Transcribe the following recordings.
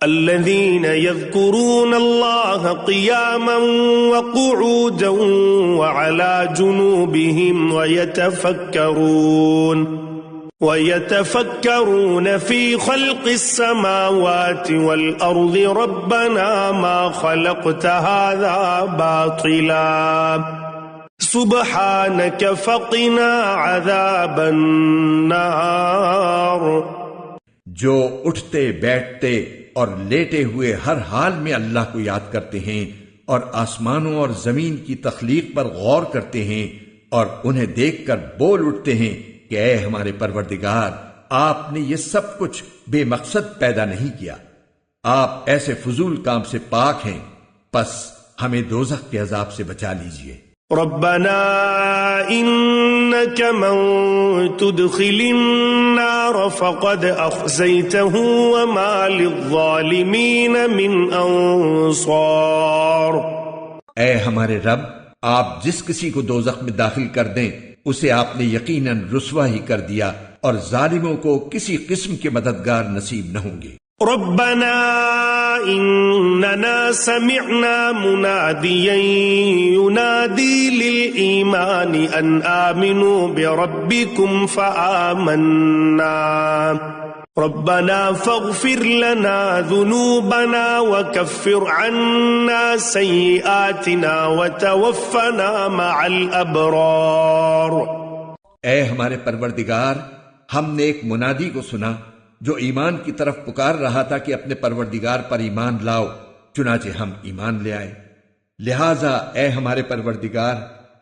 الذين يذكرون الله قياما وقعودا وعلى جنوبهم ويتفكرون في خلق السماوات والأرض ربنا ما خلقت هذا باطلا سبحانك فقنا عذاب النار. جو اٹھتے بیٹھتے اور لیٹے ہوئے ہر حال میں اللہ کو یاد کرتے ہیں اور آسمانوں اور زمین کی تخلیق پر غور کرتے ہیں اور انہیں دیکھ کر بول اٹھتے ہیں کہ اے ہمارے پروردگار، آپ نے یہ سب کچھ بے مقصد پیدا نہیں کیا، آپ ایسے فضول کام سے پاک ہیں، پس ہمیں دوزخ کے عذاب سے بچا لیجئے. ربنا انك من تدخل النار فقد اخزيته وما للظالمين من انصار. اے ہمارے رب، آپ جس کسی کو دوزخ میں داخل کر دیں اسے آپ نے یقیناً رسوا ہی کر دیا، اور ظالموں کو کسی قسم کے مددگار نصیب نہ ہوں گے. ربنا اننا سمعنا مناديا ينادي للإيمان ان آمنوا بربكم فآمنا ربنا فاغفر لنا ذنوبنا وكفر عنا سيئاتنا وتوفنا مع الأبرار. اے ہمارے پروردگار، ہم نے ایک منادی کو سنا جو ایمان کی طرف پکار رہا تھا کہ اپنے پروردگار پر ایمان لاؤ، چنانچہ ہم ایمان لے آئے. لہٰذا اے ہمارے پروردگار،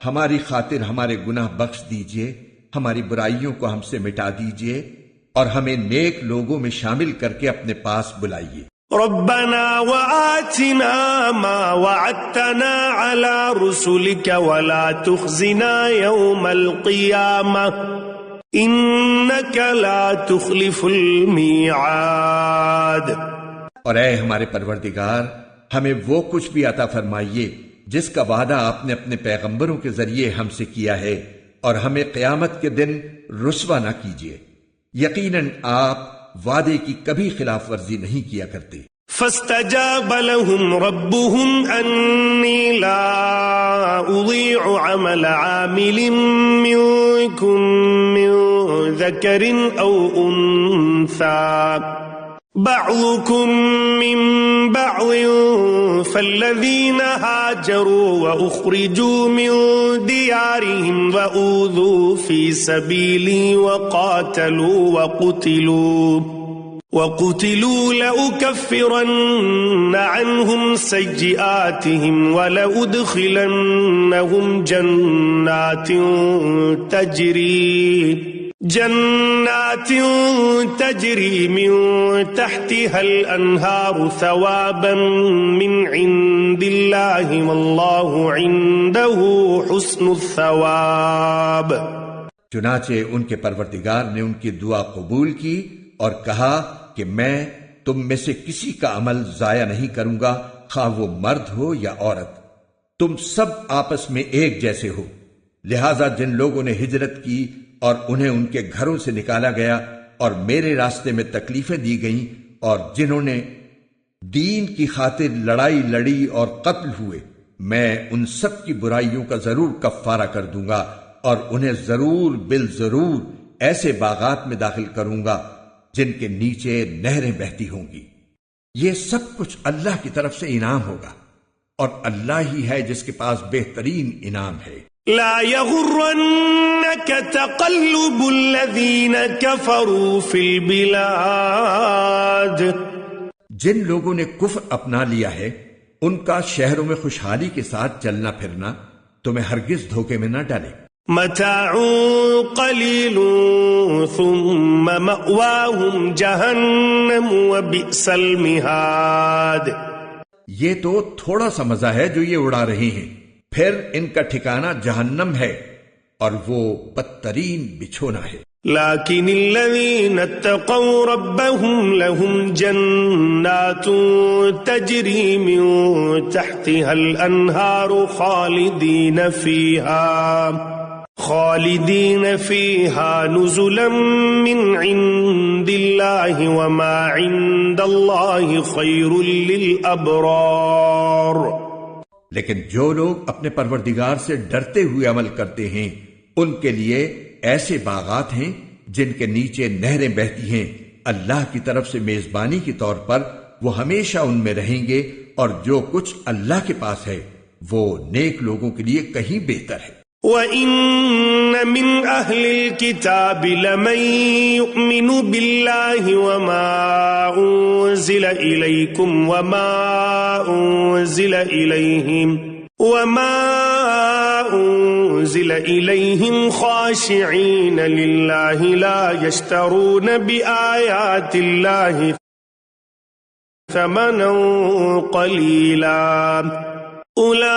ہماری خاطر ہمارے گناہ بخش دیجئے، ہماری برائیوں کو ہم سے مٹا دیجئے اور ہمیں نیک لوگوں میں شامل کر کے اپنے پاس بلائیے. ربنا وآتنا ما وعدتنا على رسلك ولا تخزنا يوم القيامة انك لا تخلف الميعاد. اور اے ہمارے پروردگار، ہمیں وہ کچھ بھی عطا فرمائیے جس کا وعدہ آپ نے اپنے پیغمبروں کے ذریعے ہم سے کیا ہے، اور ہمیں قیامت کے دن رسوا نہ کیجیے. یقیناً آپ وعدے کی کبھی خلاف ورزی نہیں کیا کرتے. فاستجاب لهم ربهم أني لا أضيع عمل عامل منكم من ذكر أو أنثى بعضكم من بعض فالذين هاجروا وأخرجوا من ديارهم وأوذوا في سبيلي وقتلوا لأكفرن عنهم سيئاتهم ولأدخلنهم جنات تجري من تحتها الأنهار ثوابا من عند الله والله عنده حسن الثواب. چنانچہ ان کے پروردگار نے ان کی دعا قبول کی اور کہا کہ میں تم میں سے کسی کا عمل ضائع نہیں کروں گا، خواہ وہ مرد ہو یا عورت. تم سب آپس میں ایک جیسے ہو. لہذا جن لوگوں نے ہجرت کی اور انہیں ان کے گھروں سے نکالا گیا اور میرے راستے میں تکلیفیں دی گئیں، اور جنہوں نے دین کی خاطر لڑائی لڑی اور قتل ہوئے، میں ان سب کی برائیوں کا ضرور کفارہ کر دوں گا اور انہیں ضرور بالضرور ایسے باغات میں داخل کروں گا جن کے نیچے نہریں بہتی ہوں گی. یہ سب کچھ اللہ کی طرف سے انعام ہوگا، اور اللہ ہی ہے جس کے پاس بہترین انعام ہے. لا يغرنك تقلب الذين كفروا في البلاد. جن لوگوں نے کفر اپنا لیا ہے ان کا شہروں میں خوشحالی کے ساتھ چلنا پھرنا تمہیں ہرگز دھوکے میں نہ ڈالے. متاع قلیل ثم مأواهم جہنم وبئس المہاد. یہ تو تھوڑا سا مزہ ہے جو یہ اڑا رہے ہیں، پھر ان کا ٹھکانہ جہنم ہے اور وہ بدترین بچھونا ہے. لیکن الذین اتقوا ربهم لهم جنات تجری من تحتها الانہار خالدین فیہا خالدین فیہا نزلا من عند اللہ وما عند اللہ خیر للابرار۔ لیکن جو لوگ اپنے پروردگار سے ڈرتے ہوئے عمل کرتے ہیں ان کے لیے ایسے باغات ہیں جن کے نیچے نہریں بہتی ہیں اللہ کی طرف سے میزبانی کے طور پر، وہ ہمیشہ ان میں رہیں گے، اور جو کچھ اللہ کے پاس ہے وہ نیک لوگوں کے لیے کہیں بہتر ہے۔ وَإِنَّ مِنْ أَهْلِ الْكِتَابِ لَمَنْ يُؤْمِنُ بِاللَّهِ وَمَا أُنزِلَ إِلَيْكُمْ وَمَا أُنزِلَ إِلَيْهِمْ خَاشِعِينَ لِلَّهِ لَا يَشْتَرُونَ بِآيَاتِ اللَّهِ ثَمَنًا قَلِيلًا أُولَئِكَ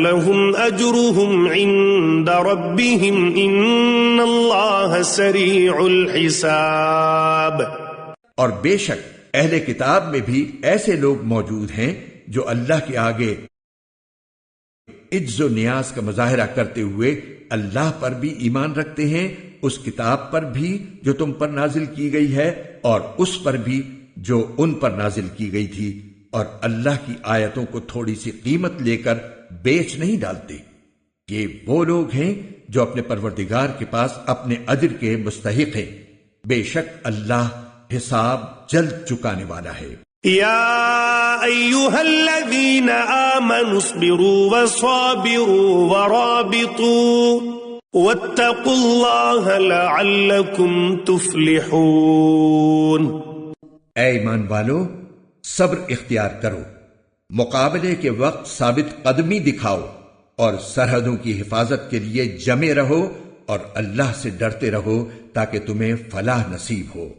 لَهُمْ أَجْرُهُمْ عِندَ رَبِّهِمْ إِنَّ اللَّهَ سَرِيعُ الْحِسَابِ۔ اور بے شک اہل کتاب میں بھی ایسے لوگ موجود ہیں جو اللہ کے آگے عجز و نیاز کا مظاہرہ کرتے ہوئے اللہ پر بھی ایمان رکھتے ہیں، اس کتاب پر بھی جو تم پر نازل کی گئی ہے اور اس پر بھی جو ان پر نازل کی گئی تھی، اور اللہ کی آیتوں کو تھوڑی سی قیمت لے کر بیچ نہیں ڈالتے۔ یہ وہ لوگ ہیں جو اپنے پروردگار کے پاس اپنے اجر کے مستحق ہیں، بے شک اللہ حساب جلد چکانے والا ہے۔ یا ایھا الذین آمنوا اصبروا وصابروا ورابطوا واتقوا اللہ لعلکم تفلحون۔ اے ایمان والو، صبر اختیار کرو، مقابلے کے وقت ثابت قدمی دکھاؤ، اور سرحدوں کی حفاظت کے لیے جمے رہو، اور اللہ سے ڈرتے رہو تاکہ تمہیں فلاح نصیب ہو۔